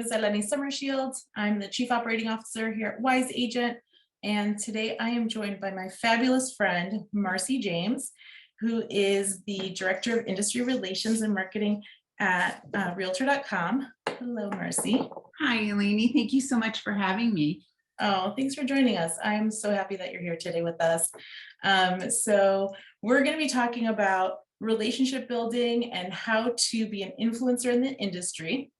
is Eleni Sommerschield. I'm the Chief Operating Officer here at Wise Agent. And today I am joined by my fabulous friend, Marci James, who is the Director of Industry Relations and Marketing at Realtor.com. Hello, Marci. Hi, Eleni. Thank you so much for having me. Oh, thanks for joining us. I'm so happy that you're here today with us. So we're going to be talking about relationship building and how to be an influencer in the industry.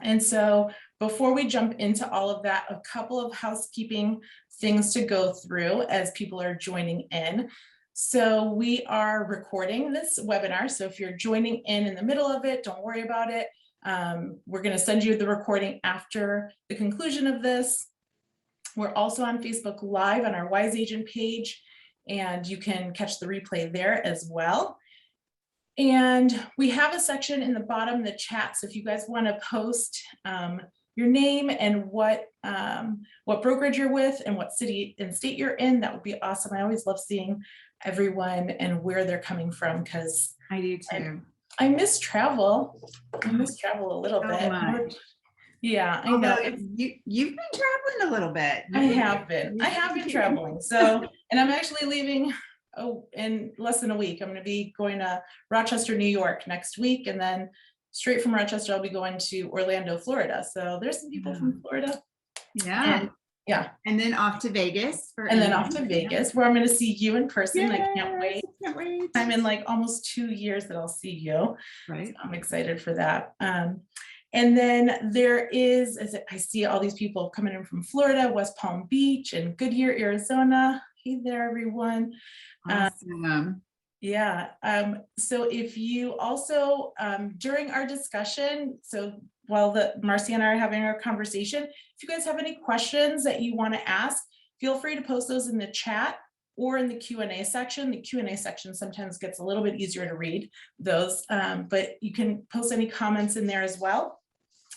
And so before we jump into all of that, a couple of housekeeping things to go through as people are joining in. So we are recording this webinar. So if you're joining in the middle of it, don't worry about it. We're going to send you the recording after the conclusion of this. We're also on Facebook Live on our Wise Agent page, and you can catch the replay there as well. And we have a section in the bottom of the chat. So if you guys want to post your name and what brokerage you're with and what city and state you're in, that would be awesome. I always love seeing everyone and where they're coming from, because I do too. I miss travel. I miss travel a little bit. Much. Yeah, I Although know. You've been traveling a little bit. I have been traveling. So, and I'm actually leaving in less than a week. I'm going to be going to Rochester, New York next week. And then straight from Rochester, I'll be going to Orlando, Florida. So there's some people from Florida. Yeah. And then off to Vegas. Off to Vegas, where I'm going to see you in person. Yes, I can't wait. I'm in like almost 2 years that I'll see you. Right. So I'm excited for that. And then there is, as I see all these people coming in from Florida, West Palm Beach, and Goodyear, Arizona. Hey there, everyone. Awesome. So if you also, during our discussion, so while Marci and I are having our conversation, if you guys have any questions that you want to ask, feel free to post those in the chat or in the Q&A section. The Q&A section sometimes gets a little bit easier to read those, but you can post any comments in there as well.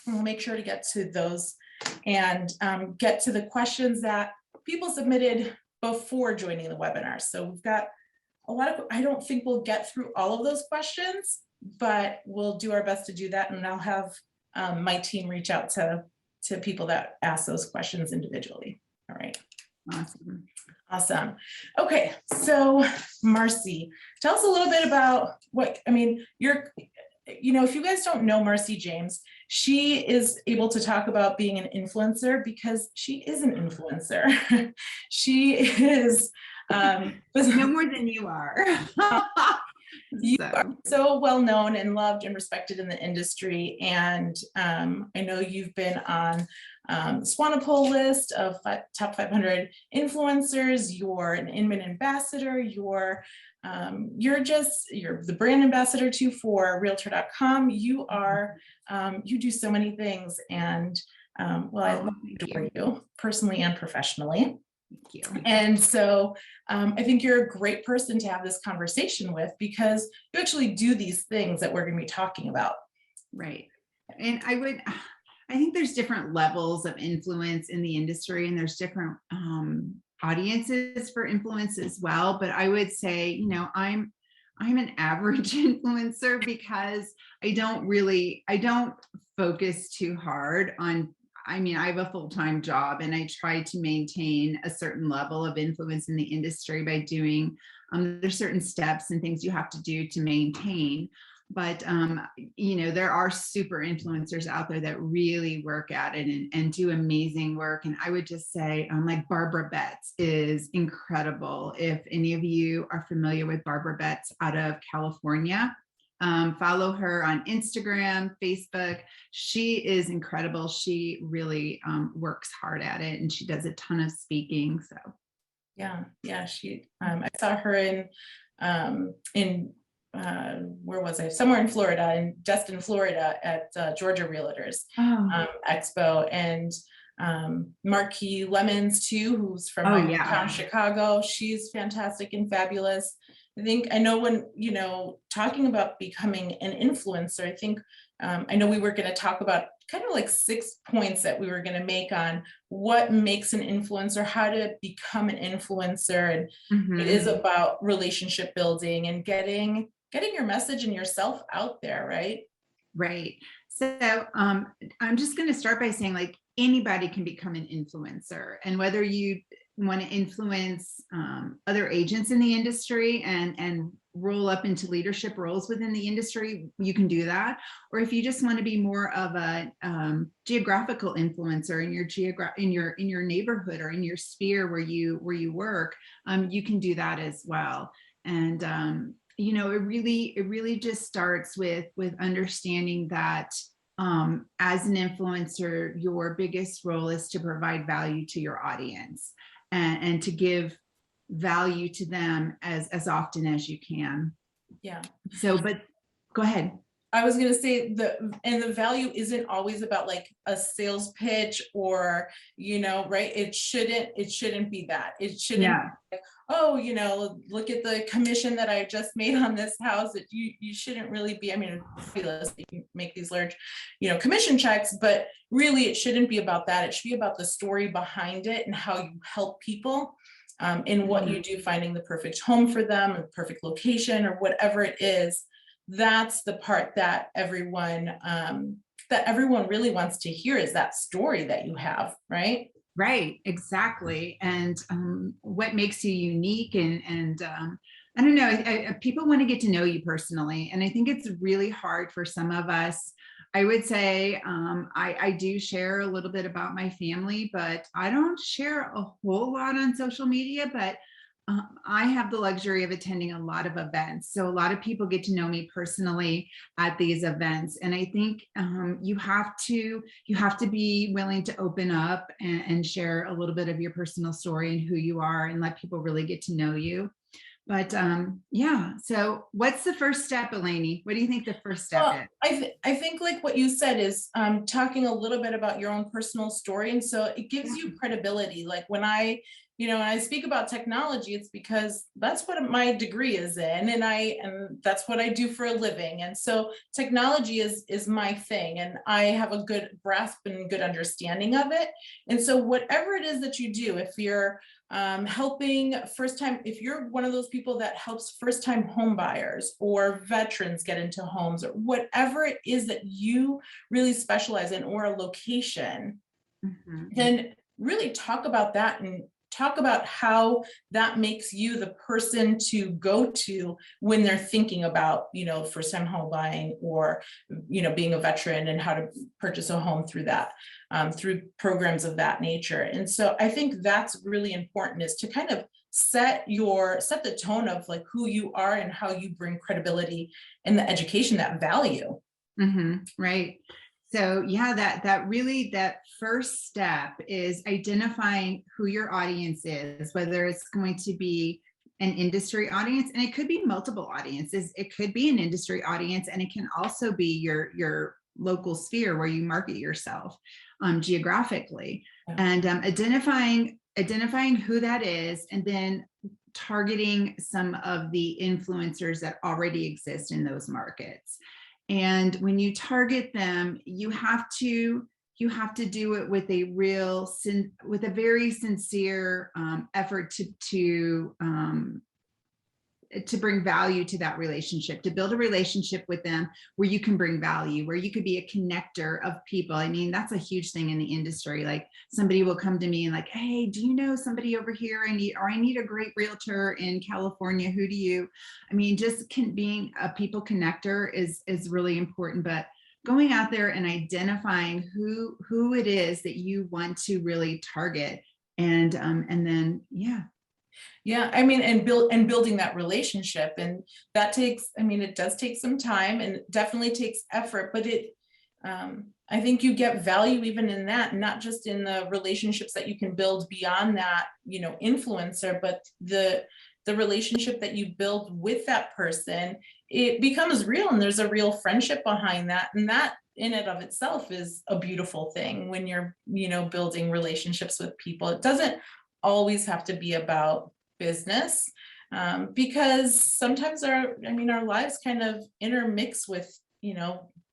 And we'll make sure to get to those and get to the questions that people submitted before joining the webinar. So we've got a lot of, I don't think we'll get through all of those questions, but we'll do our best to do that. And I'll have my team reach out to people that ask those questions individually. All right. Awesome. Okay. So Marci, tell us a little bit about if you guys don't know Marci James, she is able to talk about being an influencer because she is an influencer. She is no more than you are. You are so well known and loved and respected in the industry. And I know you've been on the Swanepoel list of top 500 influencers. You're an Inman ambassador. You're the brand ambassador too for Realtor.com. You are, you do so many things. And I love you personally and professionally. Thank you. And so I think you're a great person to have this conversation with because you actually do these things that we're going to be talking about. Right. And I think there's different levels of influence in the industry, and there's different audiences for influence as well. But I would say, I'm an average influencer because I don't focus too hard on, I have a full-time job and I try to maintain a certain level of influence in the industry by doing, there's certain steps and things you have to do to maintain. But, there are super influencers out there that really work at it and do amazing work. And I would just say, like Barbara Betts is incredible. If any of you are familiar with Barbara Betts out of California, follow her on Instagram, Facebook. She is incredible. She really works hard at it, and she does a ton of speaking. So, she. I saw her in where was I? Somewhere in Florida, in Destin, Florida, at Georgia Realtors Expo, and Marci Lemons too, who's from my hometown, Chicago. She's fantastic and fabulous. I know when, talking about becoming an influencer, I know we were going to talk about kind of like 6 points that we were going to make on what makes an influencer, how to become an influencer. And it is about relationship building and getting your message and yourself out there, right? Right. So I'm just going to start by saying, like, anybody can become an influencer, and whether you want to influence other agents in the industry and roll up into leadership roles within the industry, you can do that. Or if you just want to be more of a geographical influencer in your in your neighborhood or in your sphere where you work, you can do that as well. And it really just starts with understanding that as an influencer, your biggest role is to provide value to your audience, and to give value to them as often as you can. Yeah. So, but go ahead. I was going to say the value isn't always about like a sales pitch or, right. It shouldn't be that. It shouldn't, Yeah. be like, oh, look at the commission that I just made on this house. You shouldn't really be, I mean, it's fabulous that you make these large, commission checks, but really it shouldn't be about that. It should be about the story behind it and how you help people in what you do, finding the perfect home for them, or the perfect location, or whatever it is. That's the part that everyone really wants to hear, is that story that you have, right? Right, exactly. And what makes you unique, and I don't know, people want to get to know you personally, and I think it's really hard for some of us. I would say I do share a little bit about my family, but I don't share a whole lot on social media. But I have the luxury of attending a lot of events. So a lot of people get to know me personally at these events. And I think you have to be willing to open up and share a little bit of your personal story and who you are, and let people really get to know you. But yeah, so what's the first step, Eleni? What do you think the first step is? I think like what you said is talking a little bit about your own personal story. And so it gives you credibility. Like when I speak about technology, it's because that's what my degree is in, and that's what I do for a living. And so technology is my thing, and I have a good grasp and good understanding of it. And so whatever it is that you do, if you're if you're one of those people that helps first-time home buyers or veterans get into homes, or whatever it is that you really specialize in, or a location, then really talk about that, and talk about how that makes you the person to go to when they're thinking about, first-time home buying, or, being a veteran, and how to purchase a home through that, through programs of that nature. And so I think that's really important, is to kind of set the tone of like who you are and how you bring credibility in the education, that value. Right. So yeah, that first step is identifying who your audience is, whether it's going to be an industry audience, and it could be multiple audiences. It could be an industry audience, and it can also be your local sphere where you market yourself geographically. And identifying who that is, and then targeting some of the influencers that already exist in those markets. And when you target them, you have to do it with with a very sincere effort to bring value to that relationship, to build a relationship with them where you can bring value, where you could be a connector of people. I mean, that's a huge thing in the industry. Like, somebody will come to me and like, hey, do you know somebody over here? I need a great realtor in California. Who do you? I mean, just being a people connector is really important. But going out there and identifying who it is that you want to really target, and then Yeah, I mean, and building that relationship, and that takes, it does take some time, and it definitely takes effort, but I think you get value even in that, not just in the relationships that you can build beyond that, influencer, but the relationship that you build with that person, it becomes real, and there's a real friendship behind that. And that in and of itself is a beautiful thing when you're, building relationships with people. It doesn't always have to be about business, because sometimes our lives kind of intermix with,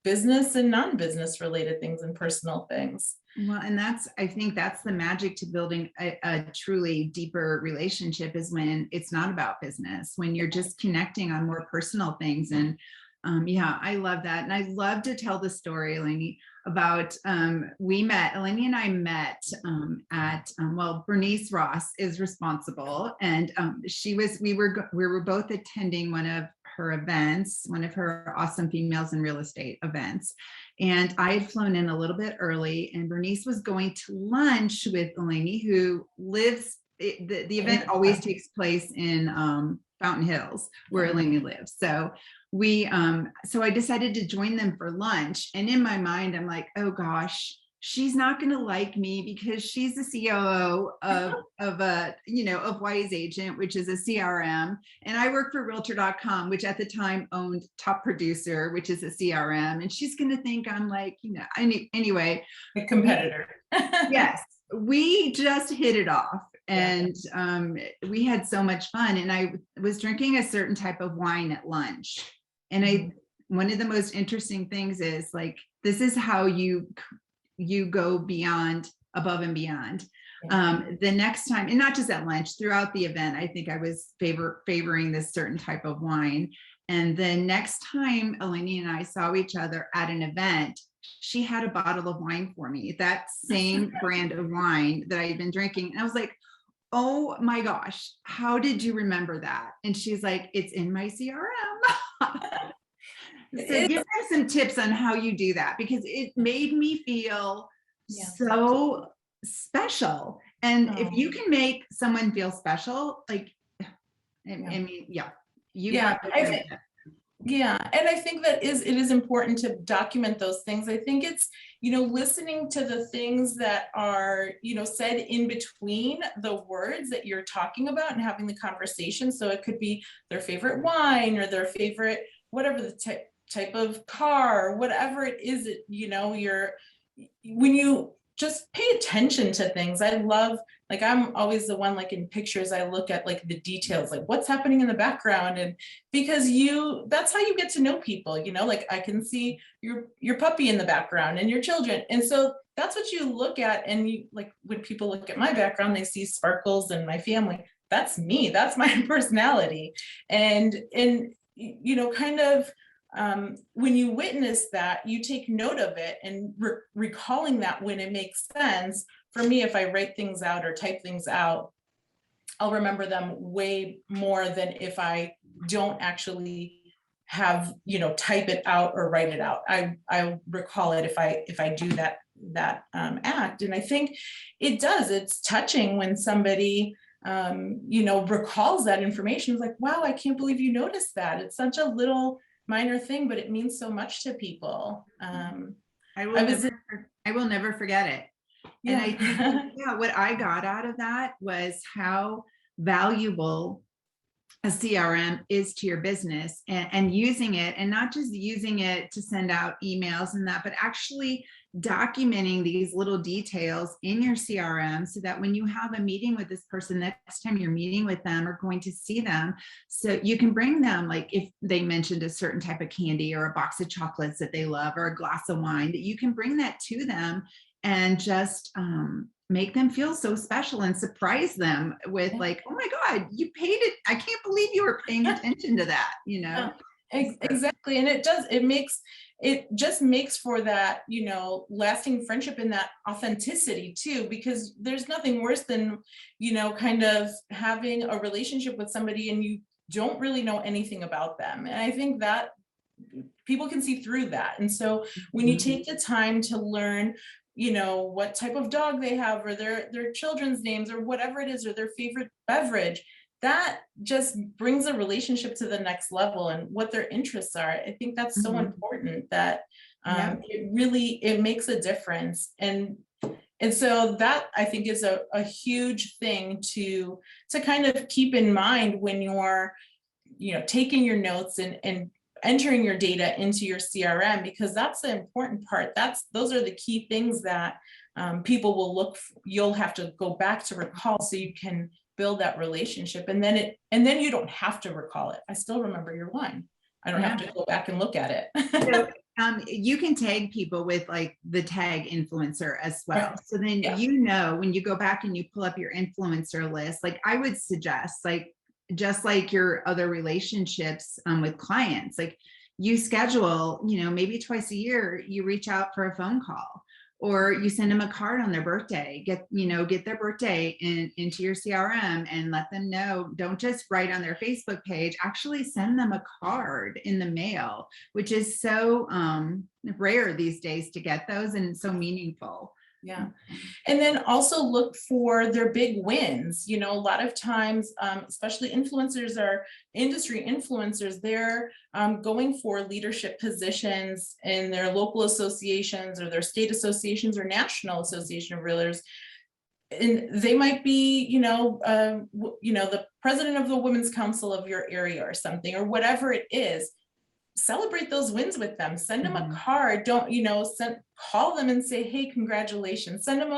business and non-business related things and personal things. Well, and I think that's the magic to building a truly deeper relationship, is when it's not about business, when you're just connecting on more personal things. And Yeah, I love that. And I love to tell the story, Eleni, about Eleni and I met at, well, Bernice Ross is responsible. And we were both attending one of her events, one of her Awesome Females in Real Estate events. And I had flown in a little bit early, and Bernice was going to lunch with Eleni, who lives, the event always takes place in Fountain Hills, where Eleni lives. So so I decided to join them for lunch. And in my mind, I'm like, oh gosh, she's not going to like me because she's the COO of Wise Agent, which is a CRM. And I work for realtor.com, which at the time owned Top Producer, which is a CRM. And she's going to think I'm like, anyway. A competitor. Yes, we just hit it off. And we had so much fun. And I was drinking a certain type of wine at lunch. And one of the most interesting things is like, this is how you go beyond, above and beyond. The next time, and not just at lunch, throughout the event, I think I was favoring this certain type of wine. And the next time Eleni and I saw each other at an event, she had a bottle of wine for me, that same brand of wine that I had been drinking. And I was like, oh my gosh, how did you remember that? And she's like, it's in my CRM. So give us some tips on how you do that, because it made me feel so special. And if you can make someone feel special, like, I mean, and I think that it is important to document those things. I think it's, listening to the things that are, said in between the words that you're talking about and having the conversation. So it could be their favorite wine or their favorite, whatever the type of car, whatever it is, when you just pay attention to things. I love, like, I'm always the one, like in pictures, I look at like the details, like what's happening in the background. And because that's how you get to know people, like I can see your puppy in the background and your children. And so that's what you look at. And like when people look at my background, they see sparkles and my family. That's me, that's my personality. And kind of, when you witness that, you take note of it and recalling that when it makes sense. For me, if I write things out or type things out, I'll remember them way more than if I don't actually have, type it out or write it out. I recall it if I do that act. And I think it does. It's touching when somebody recalls that information. It's like, wow, I can't believe you noticed that. It's such a little minor thing, but it means so much to people. I will never forget it. And I think, what I got out of that was how valuable a CRM is to your business, and using it, and not just using it to send out emails and that, but actually documenting these little details in your CRM so that when you have a meeting with this person, next time you're meeting with them or going to see them, so you can bring them, like if they mentioned a certain type of candy or a box of chocolates that they love or a glass of wine, that you can bring that to them and just make them feel so special and surprise them with like, oh my God, you paid it. I can't believe you were paying attention to that, Exactly. And it just makes for that, lasting friendship and that authenticity too, because there's nothing worse than, kind of having a relationship with somebody and you don't really know anything about them. And I think that people can see through that. And so when you take the time to learn, what type of dog they have, or their children's names, or whatever it is, or their favorite beverage, that just brings a relationship to the next level, and what their interests are. I think that's so important that it makes a difference. And so that, I think, is a huge thing to kind of keep in mind when you're, taking your notes and entering your data into your CRM, because that's the important part. Those are the key things that people will you'll have to go back to recall so you can build that relationship. And then you don't have to recall it. I still remember your wine. I don't have to go back and look at it. So, you can tag people with like the tag influencer as well. Right. So then, when you go back and you pull up your influencer list, like I would suggest, like, just like your other relationships with clients, like you schedule, maybe twice a year, you reach out for a phone call, or you send them a card on their birthday. Get their birthday into your CRM and let them know. Don't just write on their Facebook page, actually send them a card in the mail, which is so rare these days to get those, and so meaningful. Yeah. And then also look for their big wins. A lot of times, especially influencers or industry influencers, they're going for leadership positions in their local associations or their state associations or national association of realtors. And they might be, the president of the women's council of your area or something, or whatever it is. Celebrate those wins with them. Send them a card. Don't, call them and say, hey, congratulations. Send them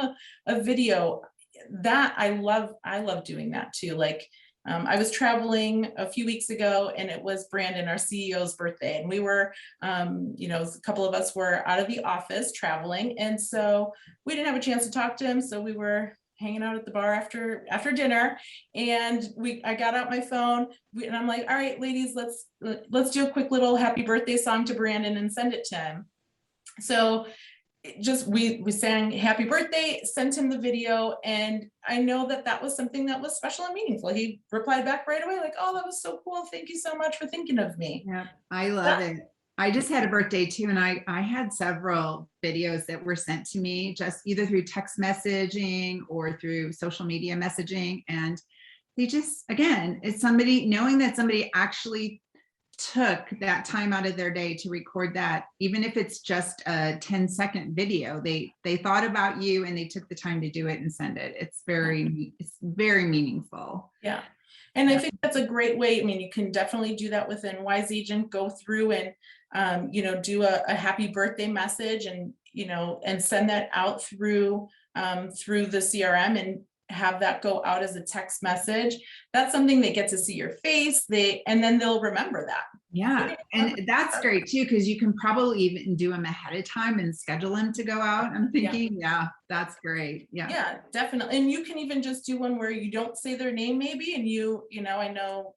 a video. That I love doing that too. Like I was traveling a few weeks ago, and it was Brandon, our CEO's birthday. And we were, a couple of us were out of the office traveling. And so we didn't have a chance to talk to him. So we were hanging out at the bar after dinner, and I got out my phone, and I'm like, all right, ladies, let's do a quick little happy birthday song to Brandon and send it to him. So we sang happy birthday, sent him the video, and I know that was something that was special and meaningful. He replied back right away like, oh, that was so cool, thank you so much for thinking of me. Yeah, I love it. I just had a birthday too, and I had several videos that were sent to me just either through text messaging or through social media messaging. And they just, again, it's knowing that somebody actually took that time out of their day to record that, even if it's just a 10-second video, they thought about you and they took the time to do it and send it. It's very meaningful. Yeah. And I think that's a great way. I mean, you can definitely do that within Wise Agent, go through and, do a happy birthday message and, and send that out through the CRM and have that go out as a text message. That's something they get to see your face. And then they'll remember that. Yeah. And that's great too, because you can probably even do them ahead of time and schedule them to go out. I'm thinking, yeah, that's great. Yeah. Yeah, definitely. And you can even just do one where you don't say their name maybe. And I know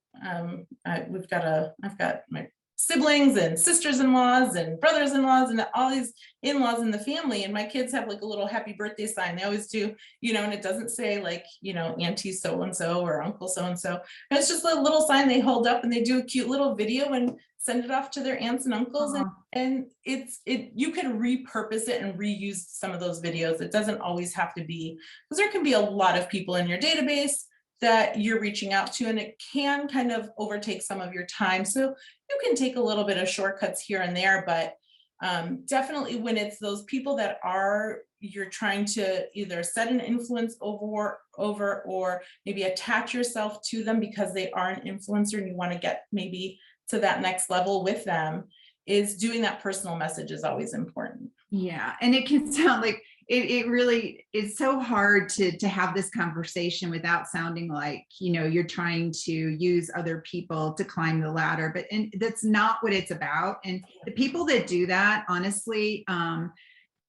I've got my siblings and sisters-in-laws and brothers-in-laws and all these in-laws in the family, and my kids have like a little happy birthday sign. They always do, and it doesn't say like, auntie so-and-so or uncle so-and-so. It's just a little sign they hold up, and they do a cute little video and send it off to their aunts and uncles. And you can repurpose it and reuse some of those videos. It doesn't always have to be, because there can be a lot of people in your database that you're reaching out to, and it can kind of overtake some of your time. So you can take a little bit of shortcuts here and there, but definitely when it's those people that you're trying to either set an influence over or maybe attach yourself to them because they are an influencer and you want to get maybe to that next level with them, is doing that personal message is always important. Yeah. And it can sound like it really is so hard to have this conversation without sounding like, you're trying to use other people to climb the ladder, and that's not what it's about. And the people that do that, honestly,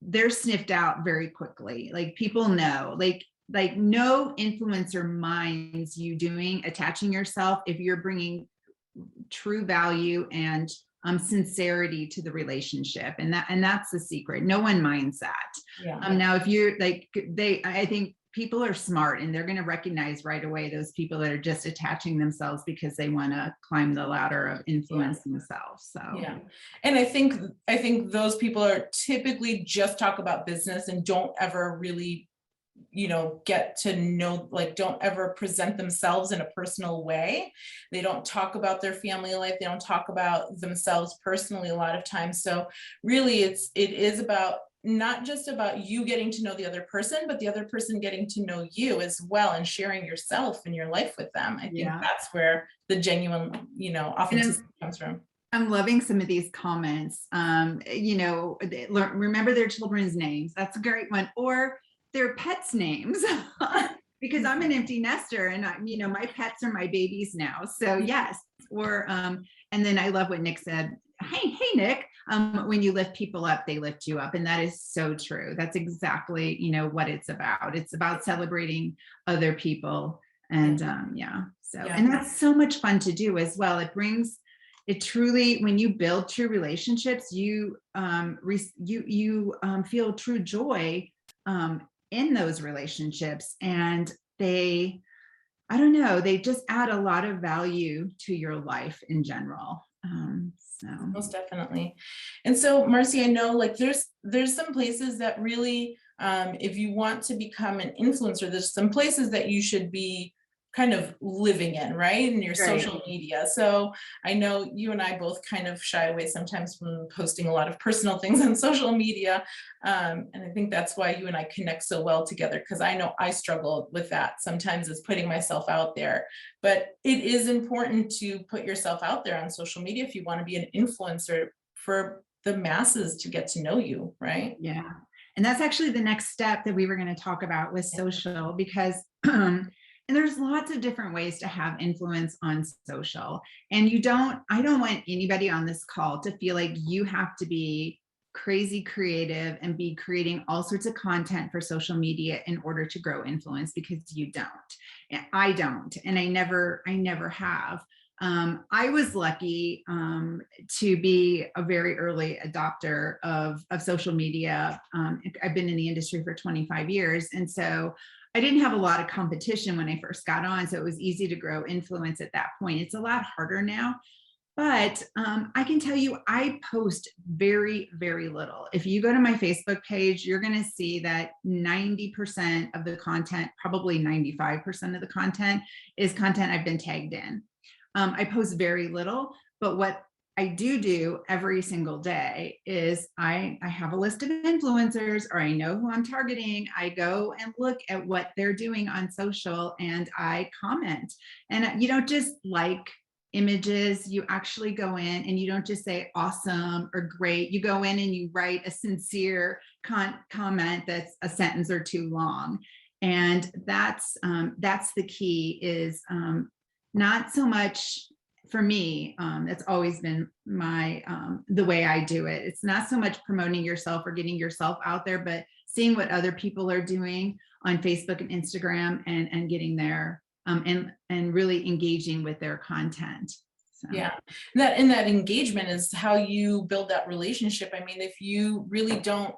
they're sniffed out very quickly. Like people know, like no influencer minds you attaching yourself if you're bringing true value and sincerity to the relationship, and that's the secret. No one minds that. Yeah. Now, if you're like I think people are smart and they're going to recognize right away those people that are just attaching themselves because they want to climb the ladder of influence themselves. So yeah, and I think those people are typically just talk about business and don't ever really get to know, like, don't ever present themselves in a personal way. They don't talk about their family life. They don't talk about themselves personally a lot of times. So really it is about not just about you getting to know the other person, but the other person getting to know you as well and sharing yourself and your life with them. I think that's where the genuine, authenticity comes from. I'm loving some of these comments. Remember their children's names. That's a great one. Or their pets' names. Because I'm an empty nester and my pets are my babies now. So yes. Or and then I love what Nick said. Hey Nick, when you lift people up, they lift you up. And that is so true. That's exactly, what it's about. It's about celebrating other people. And and that's so much fun to do as well. It brings it truly, when you build true relationships, you feel true joy in those relationships, and I don't know, they just add a lot of value to your life in general. So Most definitely. And so, Marci, I know like there's some places that really, if you want to become an influencer, there's some places that you should be kind of living in, right? In your right. social media. So I know you and I both kind of shy away sometimes from posting a lot of personal things on social media. And I think that's why you and I connect so well together, because I know I struggle with that sometimes, is putting myself out there. But it is important to put yourself out there on social media if you want to be an influencer for the masses to get to know you, right? Yeah. And that's actually the next step that we were going to talk about with social, because and there's lots of different ways to have influence on social. And I don't want anybody on this call to feel like you have to be crazy creative and be creating all sorts of content for social media in order to grow influence, because you don't. And I don't, and I never have. I was lucky to be a very early adopter of social media. I've been in the industry for 25 years. And so I didn't have a lot of competition when I first got on. So it was easy to grow influence at that point. It's a lot harder now. But I can tell you, I post very, very little. If you go to my Facebook page, you're going to see that 90% of the content, probably 95% of the content, is content I've been tagged in. I post very little, but what I do every single day is I have a list of influencers, or I know who I'm targeting. I go and look at what they're doing on social and I comment. And you don't just like images, you actually go in and you don't just say awesome or great. You go in and you write a sincere comment that's a sentence or two long. And that's the key, is not so much for me. It's always been my the way I do it. It's not so much promoting yourself or getting yourself out there, but seeing what other people are doing on Facebook and Instagram, and getting there and really engaging with their content. So. Yeah, that engagement is how you build that relationship. I mean, if you really don't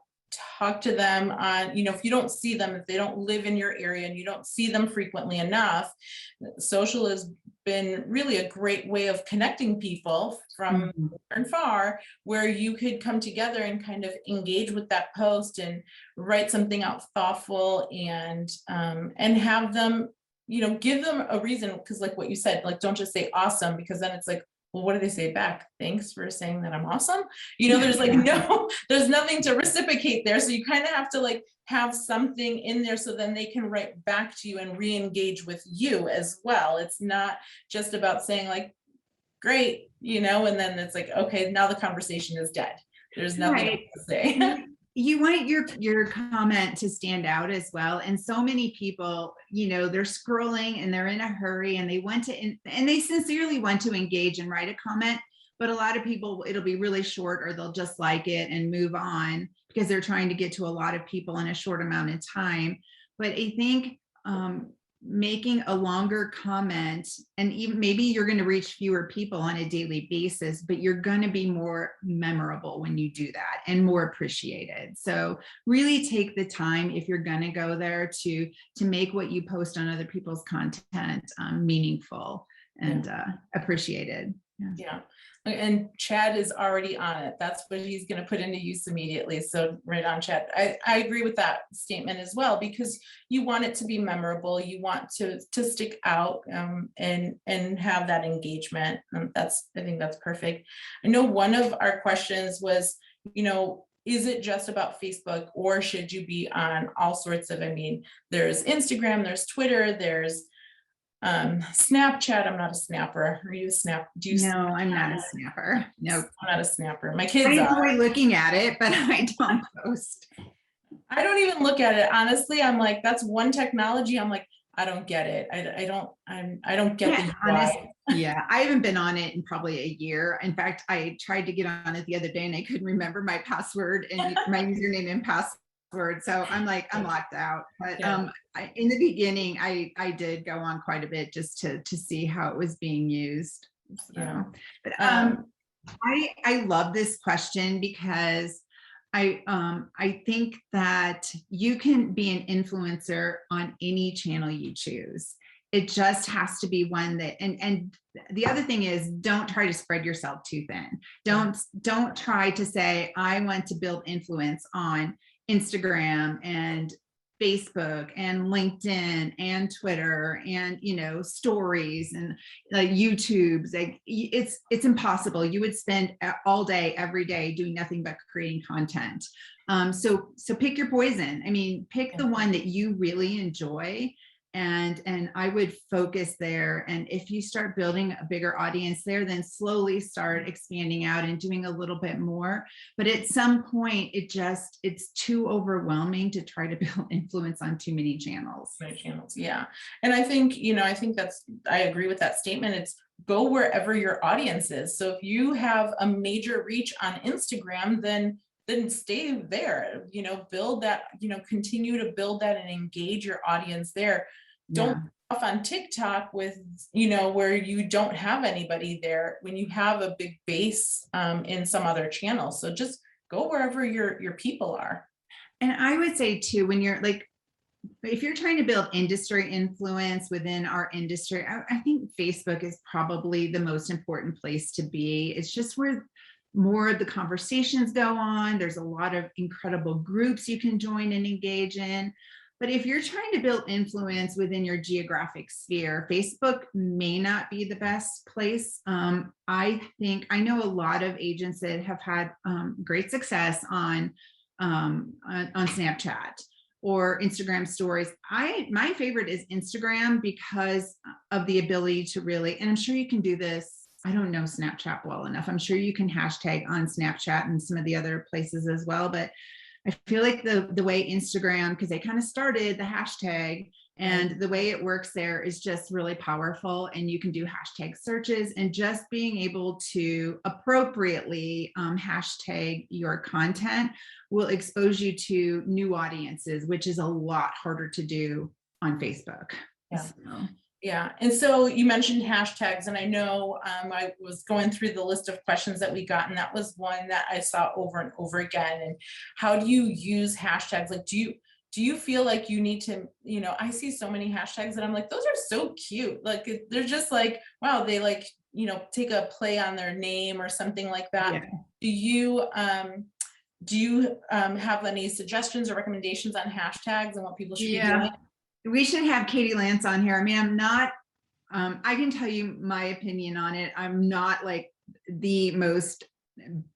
talk to them on, if you don't see them, if they don't live in your area and you don't see them frequently enough, social has been really a great way of connecting people from far and far, where you could come together and kind of engage with that post and write something out thoughtful, and have them, give them a reason. Because like what you said, like, don't just say awesome, because then it's like, well, what do they say back? Thanks for saying that I'm awesome. There's like, there's nothing to reciprocate there. So you kind of have to like have something in there, so then they can write back to you and re-engage with you as well. It's not just about saying like, great, and then it's like, okay, now the conversation is dead. There's nothing else to say. You want your comment to stand out as well. And so many people, they're scrolling and they're in a hurry, and they sincerely want to engage and write a comment. But a lot of people, it'll be really short, or they'll just like it and move on, because they're trying to get to a lot of people in a short amount of time. But I think making a longer comment, and even maybe you're going to reach fewer people on a daily basis, but you're going to be more memorable when you do that, and more appreciated. So really take the time, if you're going to go there, to make what you post on other people's content meaningful and appreciated. Yeah. And Chad is already on it. That's what he's going to put into use immediately. So right on, Chad. I agree with that statement as well, because you want it to be memorable. You want to stick out and have that engagement. I think that's perfect. I know one of our questions was, is it just about Facebook, or should you be on all sorts of, there's Instagram, there's Twitter, there's Snapchat. I'm not a snapper. Are you a snap? No, I'm not a snapper. No, I'm not a snapper. My kids I are. enjoy looking at it, but I don't post. I don't even look at it. Honestly, I'm like, that's one technology. I'm like, I don't get it. I don't get the UI. Yeah, I haven't been on it in probably a year. In fact, I tried to get on it the other day and I couldn't remember my password and my username and password. So I'm like, I'm locked out. But in the beginning, I did go on quite a bit just to see how it was being used. Yeah. But I love this question because I think that you can be an influencer on any channel you choose. It just has to be one that, and the other thing is, don't try to spread yourself too thin. Don't try to say, I want to build influence on Instagram and Facebook and LinkedIn and Twitter and, stories and YouTube's. Like, it's impossible. You would spend all day, every day doing nothing but creating content. So pick your poison. I mean, pick the one that you really enjoy, and I would focus there. And if you start building a bigger audience there, then slowly start expanding out and doing a little bit more. But at some point, it's too overwhelming to try to build influence on too many channels. Yeah. And I think, I agree with that statement. It's go wherever your audience is. So if you have a major reach on Instagram, then stay there, build that, continue to build that and engage your audience there. Don't off on TikTok with, where you don't have anybody there when you have a big base in some other channel. So just go wherever your people are. And I would say too, when you're like, if you're trying to build industry influence within our industry, I think Facebook is probably the most important place to be. It's just where more of the conversations go on. There's a lot of incredible groups you can join and engage in. But if you're trying to build influence within your geographic sphere, Facebook may not be the best place. I know a lot of agents that have had great success on Snapchat or Instagram stories. My favorite is Instagram because of the ability to really, and I'm sure you can do this. I don't know Snapchat well enough. I'm sure you can hashtag on Snapchat and some of the other places as well. But I feel like the way Instagram, because they kind of started the hashtag, and the way it works there is just really powerful. And you can do hashtag searches, and just being able to appropriately hashtag your content will expose you to new audiences, which is a lot harder to do on Facebook. Yeah. Yeah. And so you mentioned hashtags, and I know I was going through the list of questions that we got, and that was one that I saw over and over again. And how do you use hashtags? Like, do you feel like you need to, I see so many hashtags and I'm like, those are so cute. Like, they're just like, wow, they like, take a play on their name or something like that. Yeah. Do you have any suggestions or recommendations on hashtags and what people should be doing? We should have Katie Lance on here. I mean, I'm not, I can tell you my opinion on it. I'm not like the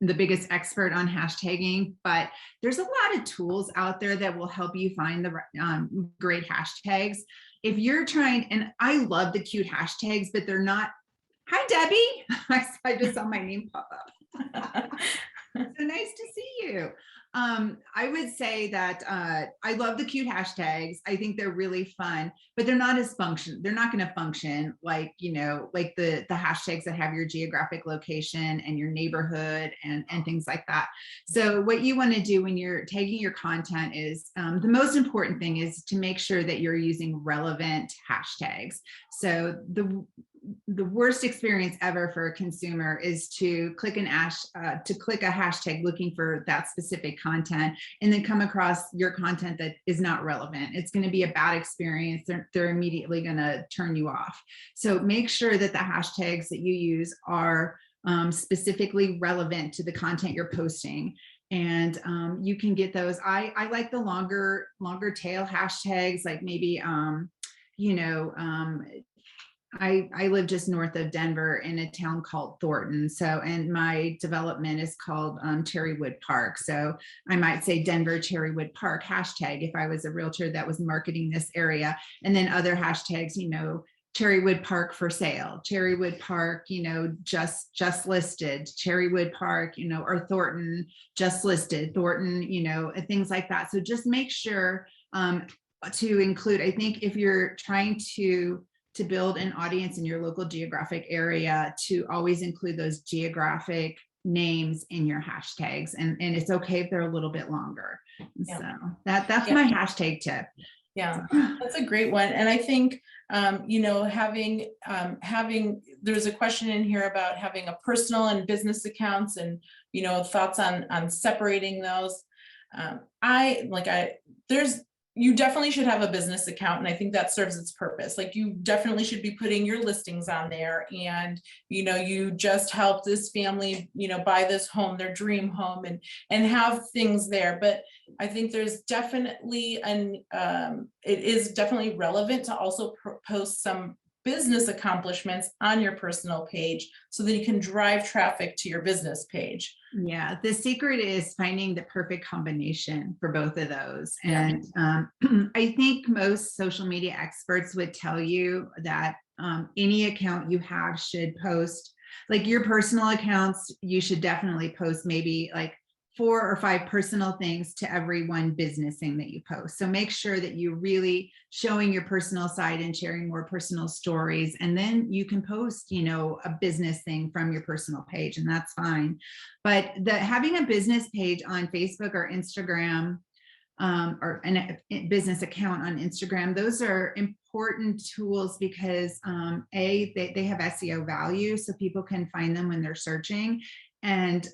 biggest expert on hashtagging, but there's a lot of tools out there that will help you find the great hashtags. If you're trying, and I love the cute hashtags, but they're not, hi, Debbie. I just saw my name pop up. So nice to see you. I would say that I love the cute hashtags. I think they're really fun, but they're not They're not going to function like, like the hashtags that have your geographic location and your neighborhood and things like that. So what you want to do when you're tagging your content is the most important thing is to make sure that you're using relevant hashtags. So the worst experience ever for a consumer is to click a hashtag looking for that specific content and then come across your content that is not relevant. It's going to be a bad experience. They're immediately going to turn you off. So make sure that the hashtags that you use are specifically relevant to the content you're posting. And you can get those. I like the longer tail hashtags, like maybe I live just north of Denver in a town called Thornton. So, and my development is called Cherrywood Park. So I might say Denver Cherrywood Park hashtag if I was a realtor that was marketing this area. And then other hashtags, Cherrywood Park for sale, Cherrywood Park, just listed, Cherrywood Park, or Thornton just listed, Thornton, things like that. So just make sure to include, I think if you're trying to build an audience in your local geographic area, to always include those geographic names in your hashtags. And it's okay if they're a little bit longer. Yeah. So that's my hashtag tip. Yeah, that's a great one. And I think, having there's a question in here about having a personal and business accounts and, thoughts on separating those. You definitely should have a business account, and I think that serves its purpose. Like, you definitely should be putting your listings on there, and you just helped this family buy this home, their dream home, and have things there. But I think there's definitely it is definitely relevant to also post some business accomplishments on your personal page so that you can drive traffic to your business page. Yeah, the secret is finding the perfect combination for both of those. Yeah. And I think most social media experts would tell you that any account you have should post, like your personal accounts, you should definitely post maybe like 4 or 5 personal things to every one business thing that you post. So make sure that you're really showing your personal side and sharing more personal stories. And then you can post, a business thing from your personal page, and that's fine. But having a business page on Facebook or Instagram, or a business account on Instagram, those are important tools because they have SEO value, so people can find them when they're searching. And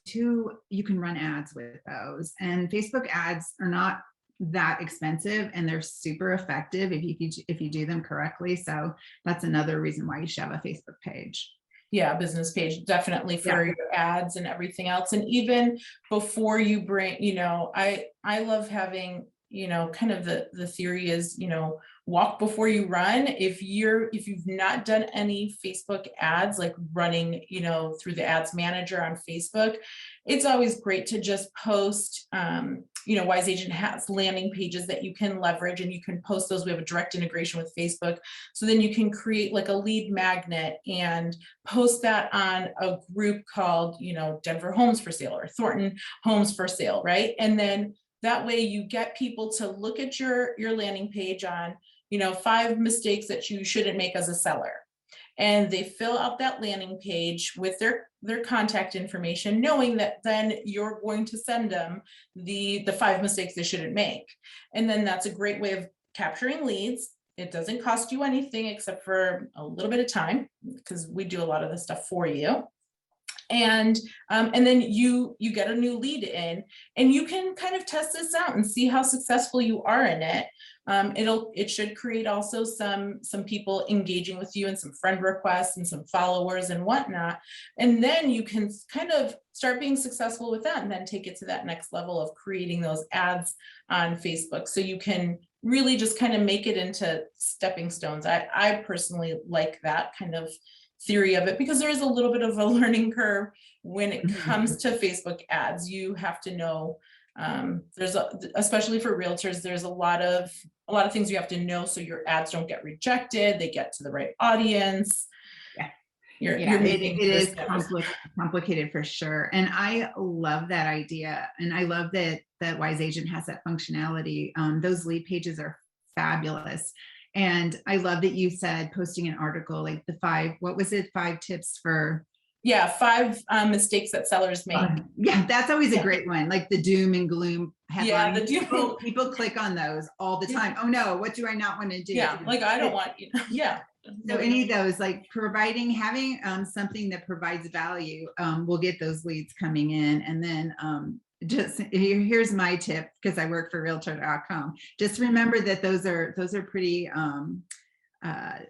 2, you can run ads with those. And Facebook ads are not that expensive, and they're super effective if you do them correctly. So that's another reason why you should have a Facebook page. Yeah, business page, definitely for your ads and everything else. And even before you bring, I love having, kind of the theory is, walk before you run. If you've not done any Facebook ads, like running, through the ads manager on Facebook, it's always great to just post, Wise Agent has landing pages that you can leverage, and you can post those. We have a direct integration with Facebook. So then you can create like a lead magnet and post that on a group called, Denver Homes for Sale or Thornton Homes for Sale, right? And then that way you get people to look at your landing page on, 5 mistakes that you shouldn't make as a seller. And they fill out that landing page with their contact information, knowing that then you're going to send them the 5 mistakes they shouldn't make. And then that's a great way of capturing leads. It doesn't cost you anything except for a little bit of time, because we do a lot of this stuff for you. And then you get a new lead in, and you can kind of test this out and see how successful you are in it. It should create also some people engaging with you, and some friend requests and some followers and whatnot. And then you can kind of start being successful with that, and then take it to that next level of creating those ads on Facebook. So you can really just kind of make it into stepping stones. I personally like that kind of theory of it, because there is a little bit of a learning curve when it comes to Facebook ads. You have to know, especially for realtors, there's a lot of things you have to know so your ads don't get rejected, they get to the right audience. It is complicated for sure. And I love that idea. And I love that Wise Agent has that functionality. Those lead pages are fabulous. And I love that you said posting an article, like the 5 tips for. Yeah, 5 mistakes that sellers make. Yeah, that's always a great one. Like the doom and gloom headlines. Yeah, people click on those all the time. Oh no, what do I not want to do? Yeah, like I don't want, yeah. So any of those, like having something that provides value, will get those leads coming in. And then here's my tip, because I work for realtor.com. Just remember that those are pretty,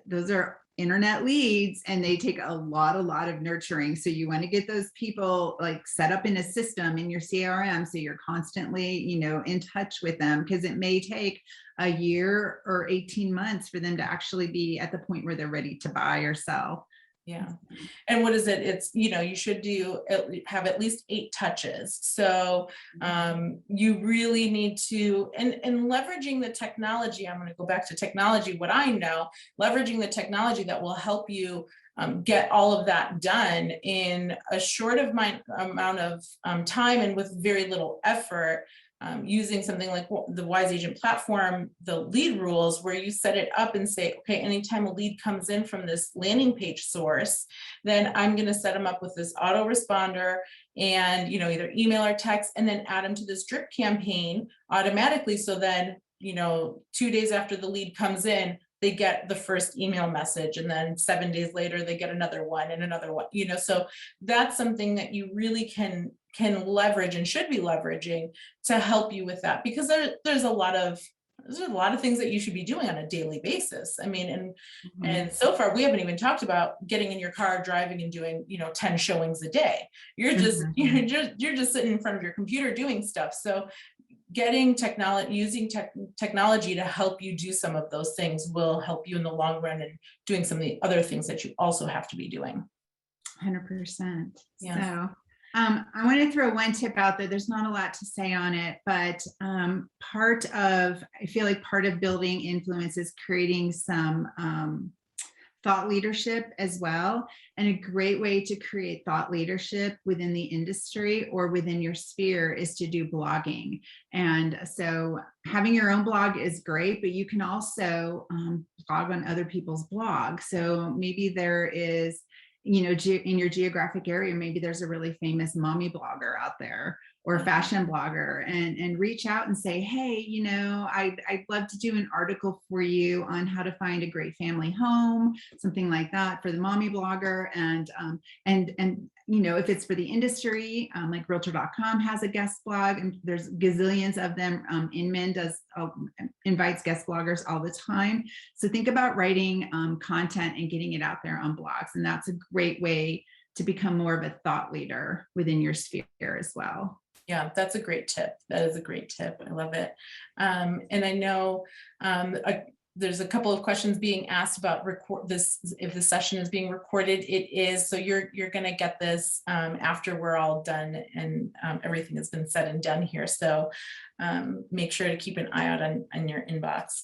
those are internet leads, and they take a lot of nurturing. So you want to get those people like set up in a system in your CRM, so you're constantly, in touch with them, because it may take a year or 18 months for them to actually be at the point where they're ready to buy or sell. Yeah. And what is it? It's, you should have at least 8 touches. So you really need to, and leveraging the technology, I'm going to go back to technology, what I know, leveraging the technology that will help you get all of that done in a short amount of time and with very little effort. Using something like the Wise Agent platform, the lead rules, where you set it up and say, okay, anytime a lead comes in from this landing page source, then I'm going to set them up with this autoresponder and, either email or text, and then add them to this drip campaign automatically. So then, 2 days after the lead comes in, they get the first email message, and then 7 days later they get another one and another one, so that's something that you really can leverage and should be leveraging to help you with that, because there's a lot of things that you should be doing on a daily basis. I mean, and so far we haven't even talked about getting in your car, driving, and doing 10 showings a day. You're just sitting in front of your computer doing stuff. So getting technology, using technology to help you do some of those things will help you in the long run, and doing some of the other things that you also have to be doing. 100%. Yeah. So I want to throw one tip out there. There's not a lot to say on it, but I feel like part of building influence is creating some thought leadership as well. And a great way to create thought leadership within the industry or within your sphere is to do blogging. And so having your own blog is great, but you can also blog on other people's blogs. So maybe there is, in your geographic area, maybe there's a really famous mommy blogger out there, or a fashion blogger, and reach out and say, hey, I'd love to do an article for you on how to find a great family home, something like that for the mommy blogger. And if it's for the industry, like realtor.com has a guest blog, and there's gazillions of them. Inman invites guest bloggers all the time. So think about writing content and getting it out there on blogs. And that's a great way to become more of a thought leader within your sphere as well. Yeah, that's a great tip. That is a great tip. I love it. And I know there's a couple of questions being asked about if the session is being recorded. It is. So you're going to get this after we're all done and everything has been said and done here. So make sure to keep an eye out on your inbox.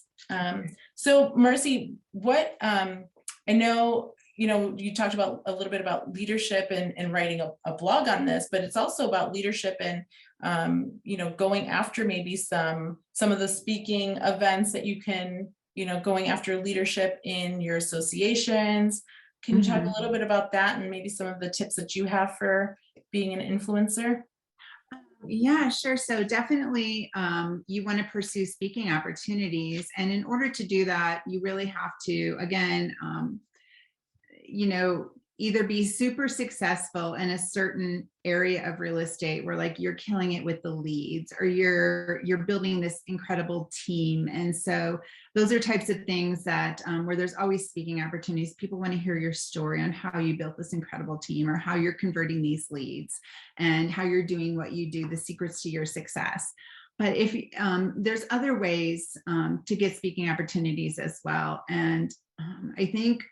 So Marci, what I know, you talked about a little bit about leadership and writing a blog on this, but it's also about leadership and, going after maybe some of the speaking events that you can, going after leadership in your associations. Can you talk a little bit about that and maybe some of the tips that you have for being an influencer? Yeah, sure. So definitely you want to pursue speaking opportunities. And in order to do that, you really have to, again, either be super successful in a certain area of real estate where like you're killing it with the leads, or you're building this incredible team. And so those are types of things that where there's always speaking opportunities. People want to hear your story on how you built this incredible team, or how you're converting these leads, and how you're doing what you do, the secrets to your success. But if there's other ways to get speaking opportunities as well. And I think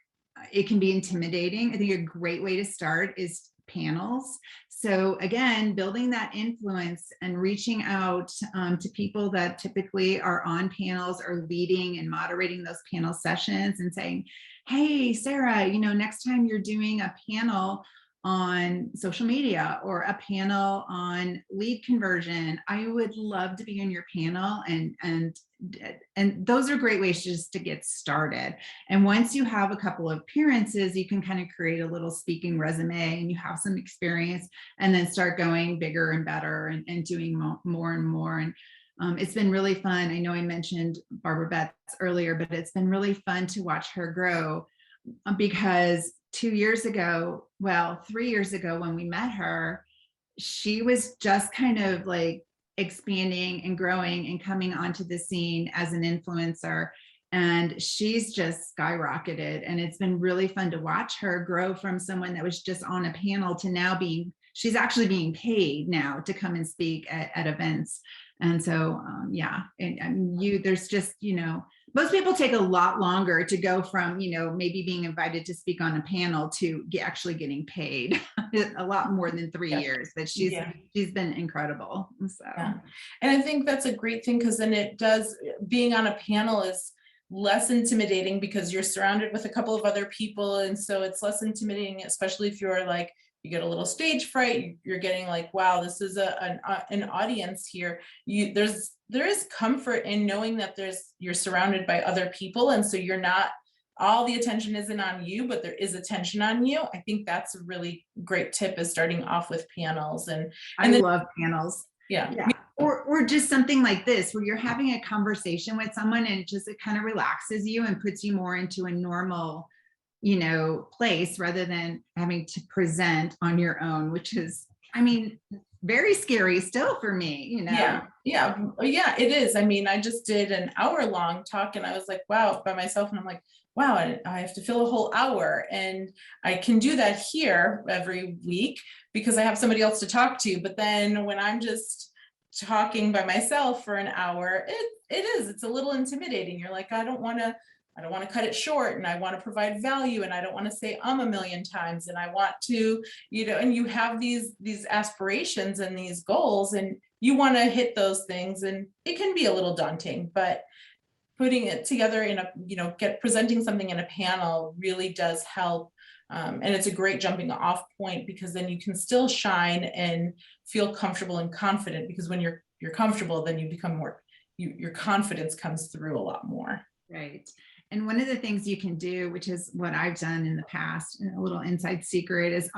it can be intimidating. I think a great way to start is panels. So again, building that influence and reaching out to people that typically are on panels or leading and moderating those panel sessions, and saying, hey, Sarah, next time you're doing a panel on social media or a panel on lead conversion, I would love to be in your panel. And those are great ways just to get started. And once you have a couple of appearances, you can kind of create a little speaking resume, and you have some experience, and then start going bigger and better and doing more and more. And it's been really fun. I know I mentioned Barbara Betts earlier, but it's been really fun to watch her grow, because 3 years ago, when we met her, she was just kind of like expanding and growing and coming onto the scene as an influencer. And she's just skyrocketed. And it's been really fun to watch her grow from someone that was just on a panel to now she's actually being paid now to come and speak at events. And so, there's just, most people take a lot longer to go from, maybe being invited to speak on a panel to actually getting paid a lot more than 3 years, but she's been incredible. So, yeah. And I think that's a great thing, because then being on a panel is less intimidating because you're surrounded with a couple of other people. And so it's less intimidating, especially if you're like, you get a little stage fright, you're getting like, wow, this is an audience here. There is comfort in knowing that you're surrounded by other people. And so you're not, all the attention isn't on you, but there is attention on you. I think that's a really great tip, is starting off with panels. And I love panels. Yeah. Yeah. Or just something like this, where you're having a conversation with someone and it kind of relaxes you and puts you more into a normal, place rather than having to present on your own, which is, I mean, very scary still for me. Yeah, it is. I mean, I just did an hour-long talk and I was like, wow, by myself. And I'm like, wow, I have to fill a whole hour. And I can do that here every week because I have somebody else to talk to. But then when I'm just talking by myself for an hour, it's a little intimidating. You're like, I don't want to cut it short, and I want to provide value, and I don't want to say a million times, and I want to, and you have these aspirations and these goals, and you want to hit those things, and it can be a little daunting, but putting it together in a, presenting something in a panel really does help. And it's a great jumping off point because then you can still shine and feel comfortable and confident, because when you're comfortable, then you become more, your confidence comes through a lot more. Right. And one of the things you can do, which is what I've done in the past, and a little inside secret, is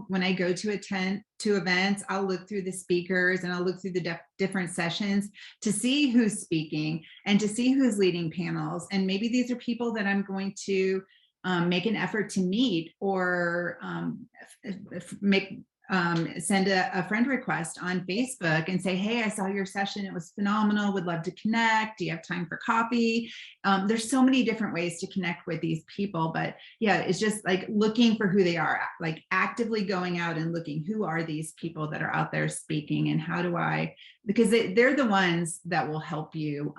when I go to attend to events, I'll look through the speakers and I'll look through the different sessions to see who's speaking and to see who's leading panels. And maybe these are people that I'm going to make an effort to meet, or send a friend request on Facebook and say, hey, I saw your session. It was phenomenal. Would love to connect. Do you have time for coffee? There's so many different ways to connect with these people. But yeah, it's just like looking for who they are, like actively going out and looking, who are these people that are out there speaking, and how do because they're the ones that will help you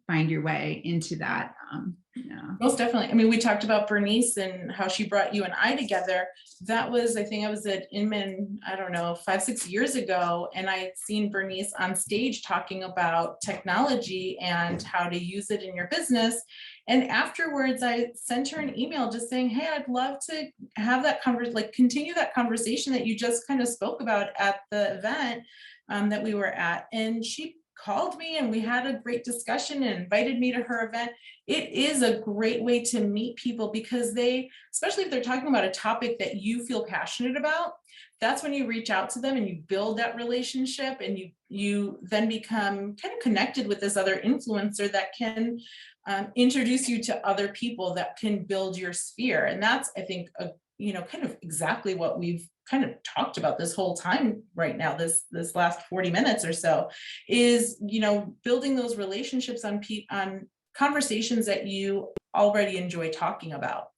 find your way into that. Most definitely. I mean, we talked about Bernice and how she brought you and I together. That was, I think I was at Inman, I don't know, 5-6 years ago. And I had seen Bernice on stage talking about technology and how to use it in your business. And afterwards, I sent her an email just saying, hey, I'd love to have that continue that conversation that you just kind of spoke about at the event that we were at. And she called me and we had a great discussion and invited me to her event. It is a great way to meet people, because especially if they're talking about a topic that you feel passionate about, that's when you reach out to them and you build that relationship, and you then become kind of connected with this other influencer that can introduce you to other people that can build your sphere. And that's, I think, kind of exactly what we've kind of talked about this whole time right now, this last 40 minutes or so, is, building those relationships on conversations that you already enjoy talking about.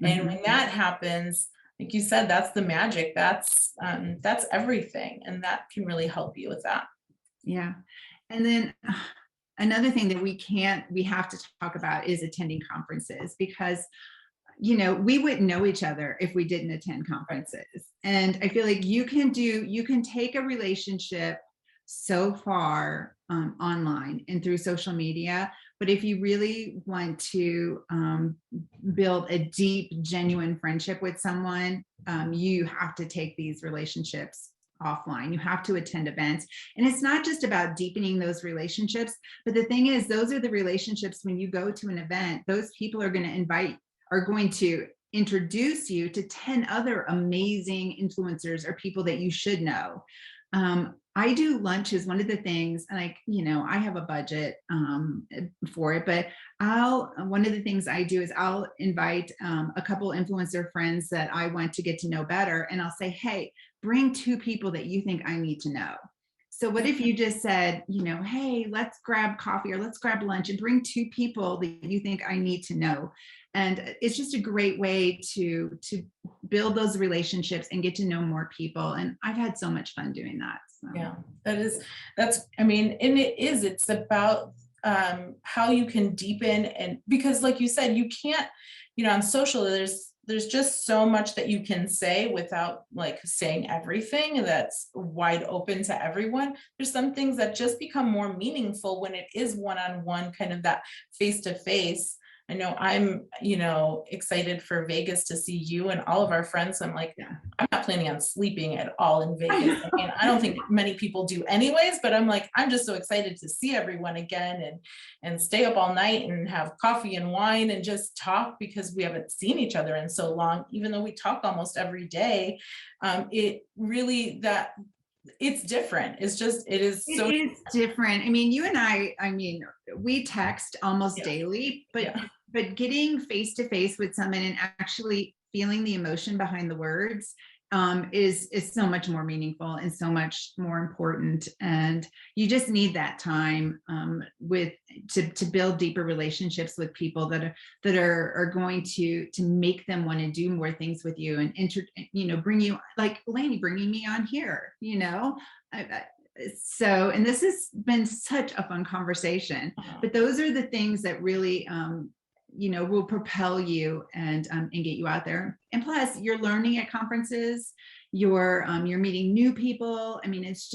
And when that happens, like you said, that's the magic, that's everything. And that can really help you with that. Yeah. And then another thing that we have to talk about is attending conferences, because we wouldn't know each other if we didn't attend conferences. And I feel like you can take a relationship so far online and through social media, but if you really want to build a deep, genuine friendship with someone, you have to take these relationships offline. You have to attend events. And it's not just about deepening those relationships, but the thing is, those are the relationships when you go to an event, those people are going to introduce you to 10 other amazing influencers or people that you should know. I do lunch is one of the things, and I have a budget for it, but one of the things I do is I'll invite a couple influencer friends that I want to get to know better. And I'll say, hey, bring 2 people that you think I need to know. So what if you just said, hey, let's grab coffee or let's grab lunch and bring 2 people that you think I need to know. And it's just a great way to build those relationships and get to know more people. And I've had so much fun doing that. So. Yeah, it's about how you can deepen, and because like you said, you can't, on social, there's just so much that you can say without like saying everything that's wide open to everyone. There's some things that just become more meaningful when it is one-on-one, kind of that face-to-face. I know I'm, excited for Vegas to see you and all of our friends. I'm like, Yeah. I'm not planning on sleeping at all in Vegas. I mean, I don't think many people do anyways, but I'm like, I'm just so excited to see everyone again and stay up all night and have coffee and wine and just talk, because we haven't seen each other in so long, even though we talk almost every day. It really, it's different. It's just, it is It so, is different. I mean, you and I mean, we text almost yeah, daily, but yeah, getting face to face with someone and actually feeling the emotion behind the words is so much more meaningful and so much more important. And you just need that time with to build deeper relationships with people that are going to make them want to do more things with you and bring you, like Eleni bringing me on here. So, and this has been such a fun conversation, but those are the things that really will propel you and get you out there. And plus you're learning at conferences, you're meeting new people. I mean, it's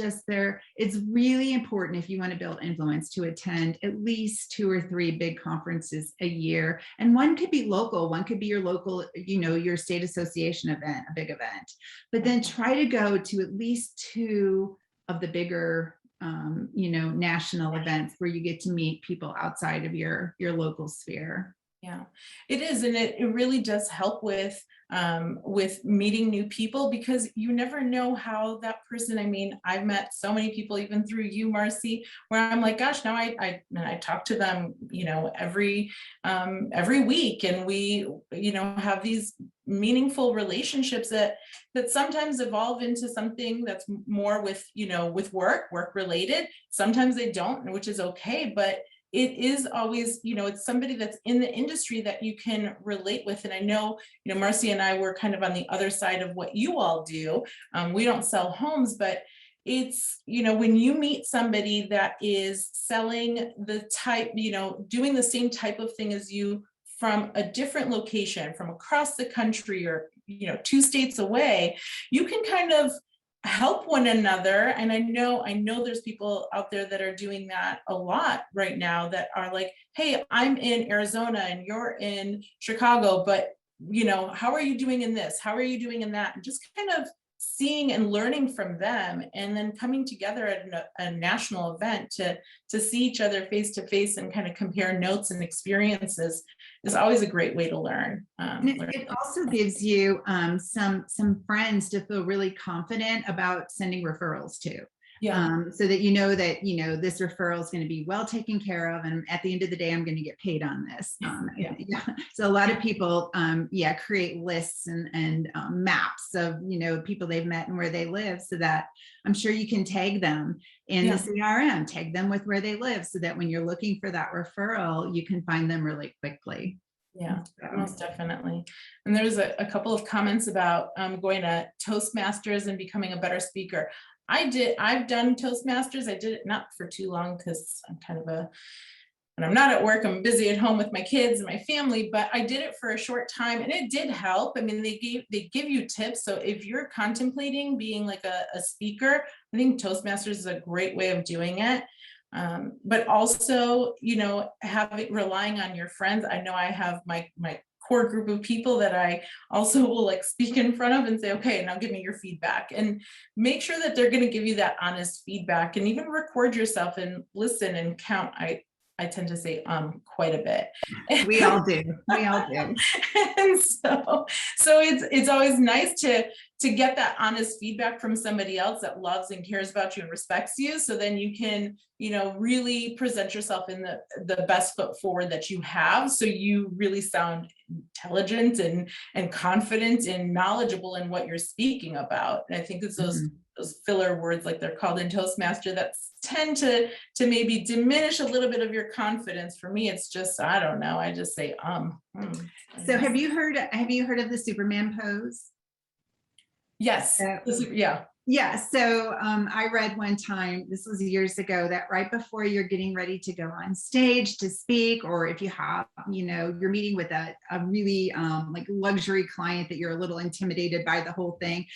really important, if you want to build influence, to attend at least 2 or 3 big conferences a year. And one could be local, one could be your local, your state association event, a big event, but then try to go to at least 2 of the bigger national events where you get to meet people outside of your local sphere. yeah, it is. And it really does help with meeting new people, because you never know how that person, I mean, I've met so many people, even through you, Marci, where I'm like, gosh, now I talk to them, every week, and we, have these meaningful relationships that sometimes evolve into something that's more with, with work related. Sometimes they don't, which is okay, but it is always, it's somebody that's in the industry that you can relate with. And I know, Marci and I were kind of on the other side of what you all do. We don't sell homes, but it's, when you meet somebody that is selling the type, doing the same type of thing as you from a different location, from across the country, or, 2 states away, you can kind of help one another. And I know there's people out there that are doing that a lot right now, that are like, hey, I'm in Arizona and you're in Chicago, but how are you doing in this? How are you doing in that? And just kind of seeing and learning from them, and then coming together at a national event to see each other face to face and kind of compare notes and experiences is always a great way to learn. It also gives you some friends to feel really confident about sending referrals to. Yeah. So that this referral is going to be well taken care of, and at the end of the day I'm going to get paid on this. Yeah. So a lot of people create lists and maps of people they've met and where they live, so that I'm sure you can tag them in the CRM, tag them with where they live, so that when you're looking for that referral, you can find them really quickly. Yeah, most definitely. And there's a couple of comments about going to Toastmasters and becoming a better speaker. I've done Toastmasters. I did it not for too long, because I'm kind of when I'm not at work, I'm busy at home with my kids and my family, but I did it for a short time and it did help. I mean, they give you tips. So if you're contemplating being like a speaker, I think Toastmasters is a great way of doing it. But also, relying on your friends. I know I have my core group of people that I also will like speak in front of and say, okay, now give me your feedback, and make sure that they're going to give you that honest feedback, and even record yourself and listen and count. I tend to say quite a bit. We all do. And so it's always nice to get that honest feedback from somebody else that loves and cares about you and respects you. So then you can, really present yourself in the best foot forward that you have. So you really sound intelligent and confident and knowledgeable in what you're speaking about. And I think it's those filler words, like they're called in Toastmaster, that tend to maybe diminish a little bit of your confidence. For me, it's just, I don't know. I just say, So have you heard of the Superman pose? Yes. Yeah. Yeah. So I read one time, this was years ago, that right before you're getting ready to go on stage to speak, or if you have, you're meeting with a really like luxury client that you're a little intimidated by the whole thing,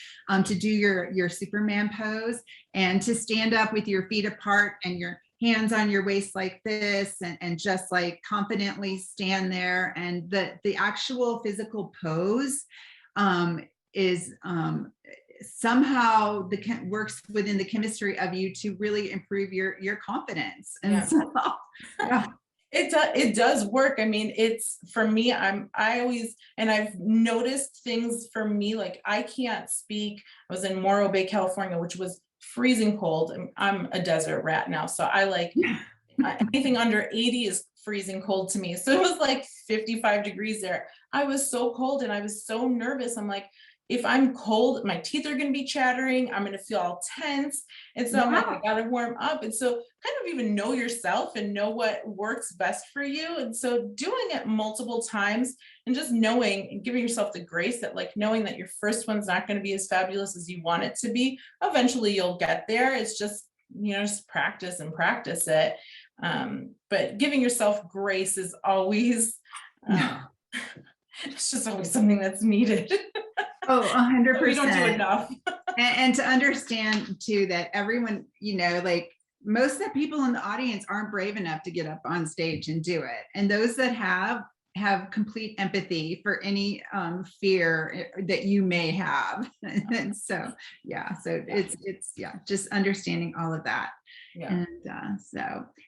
to do your Superman pose, and to stand up with your feet apart and your hands on your waist like this, and just like confidently stand there. And the actual physical pose is somehow works within the chemistry of you to really improve your confidence. And so it does work. I mean, it's, for me, I've noticed things for me, like I can't speak. I was in Morro Bay, California, which was freezing cold. I'm a desert rat now, so I like anything under 80 is freezing cold to me. So it was like 55 degrees there. I was so cold and I was so nervous. I'm like, if I'm cold, my teeth are going to be chattering. I'm going to feel all tense. And so I'm like, I Wow. got to warm up. And so kind of even know yourself and know what works best for you. And so doing it multiple times and just knowing and giving yourself the grace that like knowing that your first one's not going to be as fabulous as you want it to be. Eventually you'll get there. It's just, just practice and practice it. But giving yourself grace is always, it's just always something that's needed. Oh, 100%. We don't do enough. And to understand too, that everyone, like most of the people in the audience aren't brave enough to get up on stage and do it. And those that have complete empathy for any fear that you may have. And so, it's just understanding all of that. Yeah.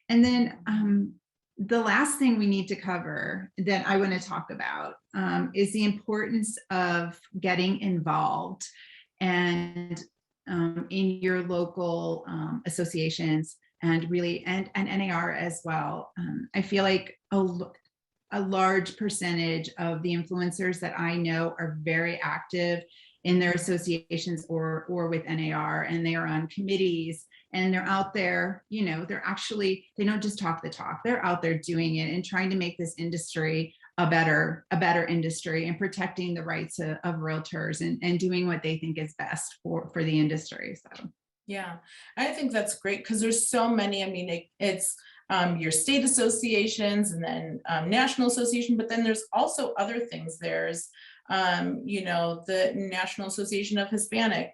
And then the last thing we need to cover that I want to talk about is the importance of getting involved and in your local associations and really and NAR as well. I feel like a large percentage of the influencers that I know are very active in their associations or with NAR, and they are on committees, and they're out there, they don't just talk the talk, they're out there doing it and trying to make this industry a better industry and protecting the rights of realtors and doing what they think is best for the industry. So yeah, I think that's great because there's so many. I mean, it's your state associations and then national association, but then there's also other things. There's the National Association of Hispanic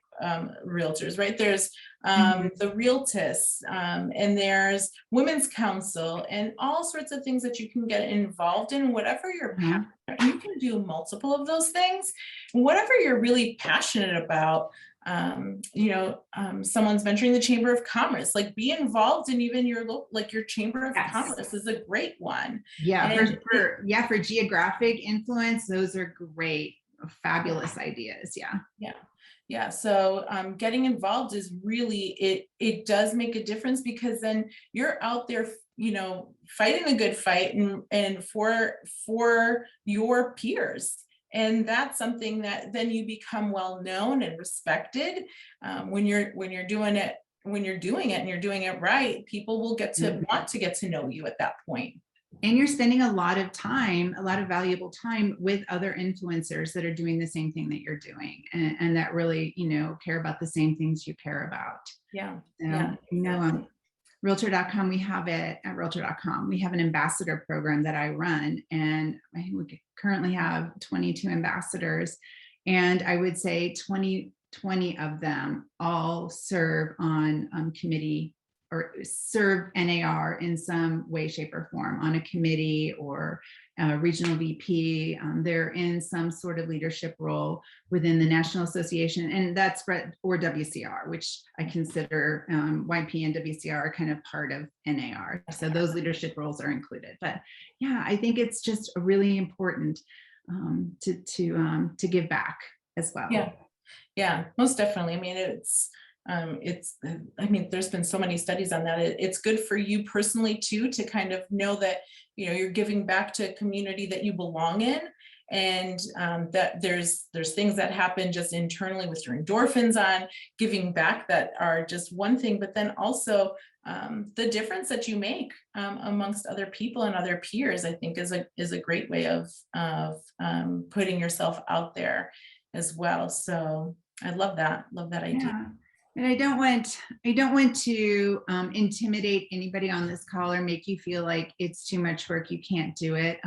Realtors, right? There's the Realtists, and there's Women's Council, and all sorts of things that you can get involved in, whatever you're passionate. You can do multiple of those things, whatever you're really passionate about. Someone's venturing the Chamber of Commerce, like be involved in even your local, like your Chamber of Commerce is a great one. Yeah, for geographic influence, those are great, fabulous ideas. Yeah. So getting involved is really, it does make a difference because then you're out there, fighting a good fight and for your peers. And that's something that then you become well known and respected when you're doing it and you're doing it right. People will want to get to know you at that point. And you're spending a lot of valuable time with other influencers that are doing the same thing that you're doing and that really, care about the same things you care about. Yeah. Realtor.com, we have it at Realtor.com. We have an ambassador program that I run, and we currently have 22 ambassadors. And I would say 20 of them all serve on committee or serve NAR in some way, shape, or form on a committee or regional VP. They're in some sort of leadership role within the National Association, and that's or WCR, which I consider YP and WCR are kind of part of NAR. So those leadership roles are included. But yeah, I think it's just really important to give back as well. Yeah, most definitely. I mean, there's been so many studies on that. It's good for you personally too, to kind of know that, you're giving back to a community that you belong in. And that there's things that happen just internally with your endorphins on giving back that are just one thing, but then also the difference that you make amongst other people and other peers, I think is a great way of putting yourself out there as well. So I love that idea. Yeah. And I don't want to intimidate anybody on this call or make you feel like it's too much work, you can't do it.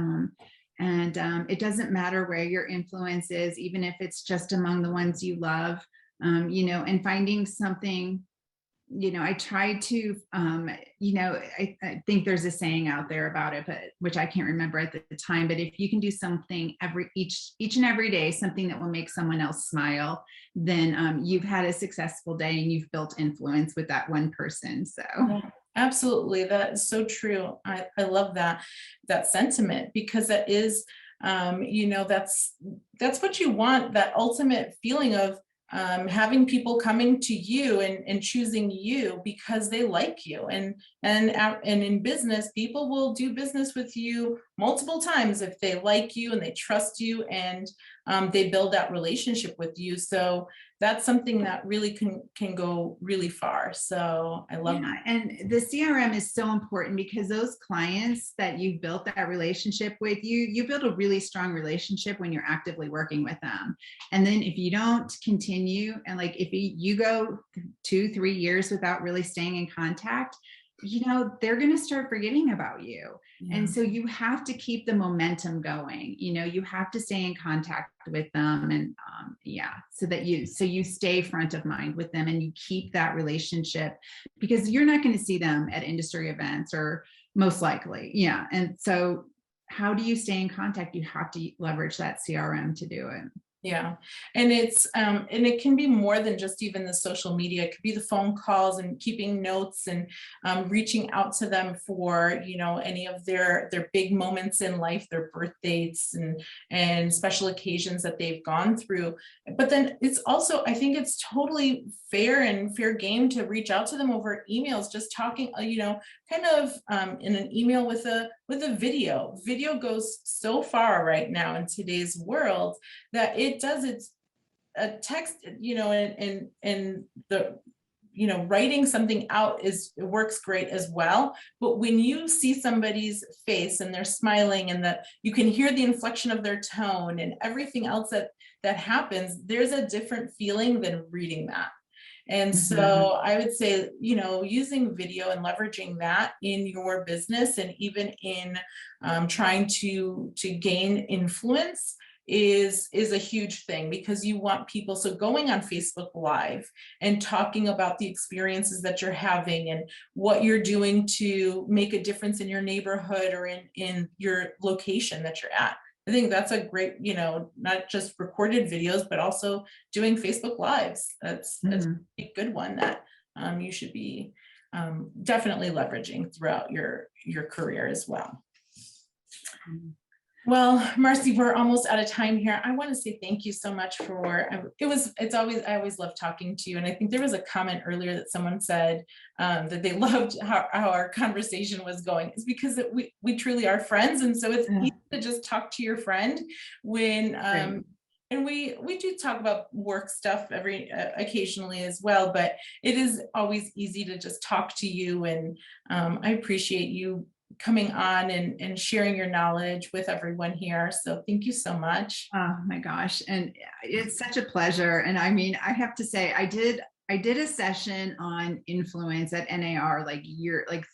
And it doesn't matter where your influence is, even if it's just among the ones you love, and finding something, I try to, I think there's a saying out there about it, but which I can't remember at the time, but if you can do something each and every day, something that will make someone else smile, then you've had a successful day and you've built influence with that one person. So yeah, absolutely. That is so true. I love that sentiment, because that is, that's what you want, that ultimate feeling of having people coming to you and choosing you because they like you. And in business, people will do business with you multiple times if they like you and they trust you, and they build that relationship with you. So that's something that really can go really far. So I love that. And the CRM is so important because those clients that you built that relationship with, you build a really strong relationship when you're actively working with them. And then if you don't continue, and like if you go 2-3 years without really staying in contact, they're going to start forgetting about you. Yeah. And so you have to keep the momentum going. You have to stay in contact with them, and so that you stay front of mind with them and you keep that relationship, because you're not going to see them at industry events, or most likely. And so how do you stay in contact? You have to leverage that CRM to do it. Yeah. And and it can be more than just even the social media. It could be the phone calls and keeping notes and reaching out to them for, any of their big moments in life, their birth dates and special occasions that they've gone through. But then it's also, I think it's totally fair game to reach out to them over emails, just talking, kind of in an email with a video. Video goes so far right now in today's world that it's a text, and the, writing something out works great as well. But when you see somebody's face and they're smiling and that you can hear the inflection of their tone and everything else that happens, there's a different feeling than reading that. And so I would say, using video and leveraging that in your business, and even in trying to gain influence, is a huge thing, because you want people, so going on Facebook Live and talking about the experiences that you're having and what you're doing to make a difference in your neighborhood or in your location that you're at. I think that's a great, not just recorded videos, but also doing Facebook Lives. That's a good one that you should be definitely leveraging throughout your career as well. Well, Marci, we're almost out of time here. I want to say thank you so much for, I always love talking to you. And I think there was a comment earlier that someone said that they loved how our conversation was going. It's because we truly are friends. And so it's easy to just talk to your friend when, and we do talk about work stuff occasionally as well, but it is always easy to just talk to you. And I appreciate you coming on and sharing your knowledge with everyone here. So thank you so much. Oh my gosh. And it's such a pleasure. And I mean, I have to say, I did a session on influence at NAR like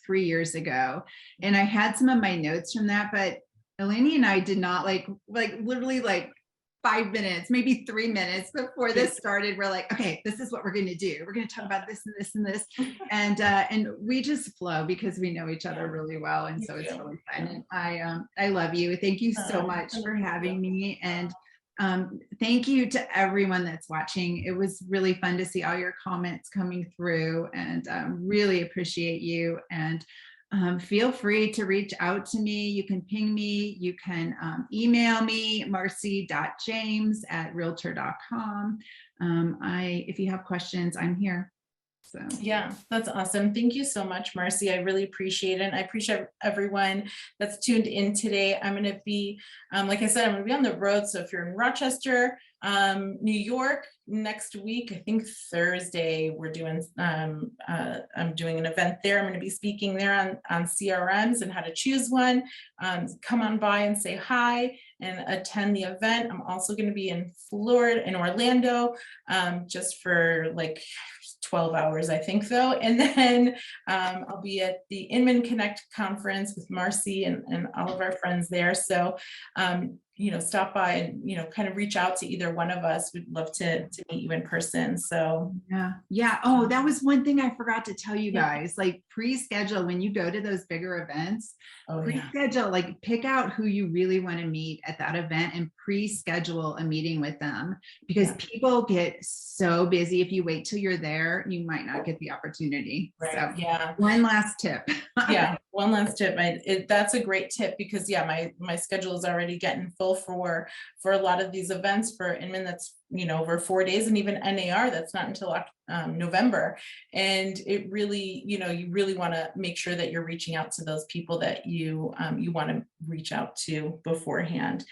3 years ago. And I had some of my notes from that, but Eleni and I did not literally 5 minutes, maybe 3 minutes before this started, we're like, okay, this is what we're going to do. We're going to talk about this and this and this. And we just flow because we know each other really well. And so it's really fun. And I love you. Thank you so much for having me. And thank you to everyone that's watching. It was really fun to see all your comments coming through, and really appreciate you. And feel free to reach out to me. You can ping me. You can email me, marci.james@realtor.com. If you have questions, I'm here. So yeah, that's awesome. Thank you so much, Marci. I really appreciate it. And I appreciate everyone that's tuned in today. I'm going to be, like I said, I'm going to be on the road. So if you're in Rochester, New York next week, I think Thursday, we're doing, I'm doing an event there. I'm going to be speaking there on CRMs and how to choose one. Come on by and say hi and attend the event. I'm also going to be in Florida, in Orlando, just for 12 hours, I think, though. And then I'll be at the Inman Connect conference with Marci and all of our friends there. So, stop by and, kind of reach out to either one of us. We'd love to meet you in person. So, yeah. Oh, that was one thing I forgot to tell you guys, pre-schedule when you go to those bigger events, pre-schedule, pick out who you really want to meet at that event and pre-schedule a meeting with them, because people get so busy. If you wait till you're there, you might not get the opportunity. Right. So yeah. one last tip. Yeah. One last tip, that's a great tip because yeah, my schedule is already getting full for a lot of these events for Inman. That's, you know, over 4 days, and even NAR that's not until November. And it really, you know, you really want to make sure that you're reaching out to those people that you want to reach out to beforehand.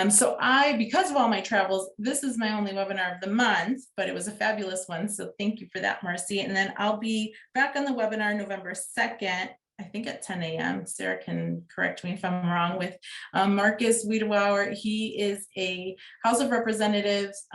So because of all my travels, this is my only webinar of the month, but it was a fabulous one. So thank you for that, Marci. And then I'll be back on the webinar November 2nd, I think at 10 a.m. Sarah can correct me if I'm wrong, with Marcus Wiedewauer. He is a House of Representatives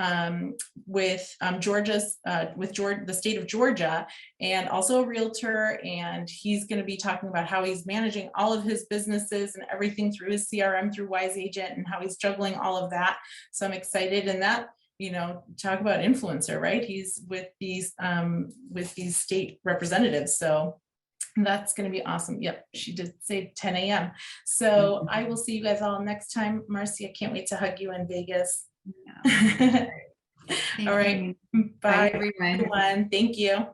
with the state of Georgia, and also a realtor. And he's going to be talking about how he's managing all of his businesses and everything through his CRM through Wise Agent, and how he's juggling all of that. So I'm excited. And that, you know, talk about influencer, right? He's with these state representatives. So that's going to be awesome. Yep, she did say 10 a.m. So I will see you guys all next time. Marci, I can't wait to hug you in Vegas. Yeah. All right. Bye, everyone. Thank you.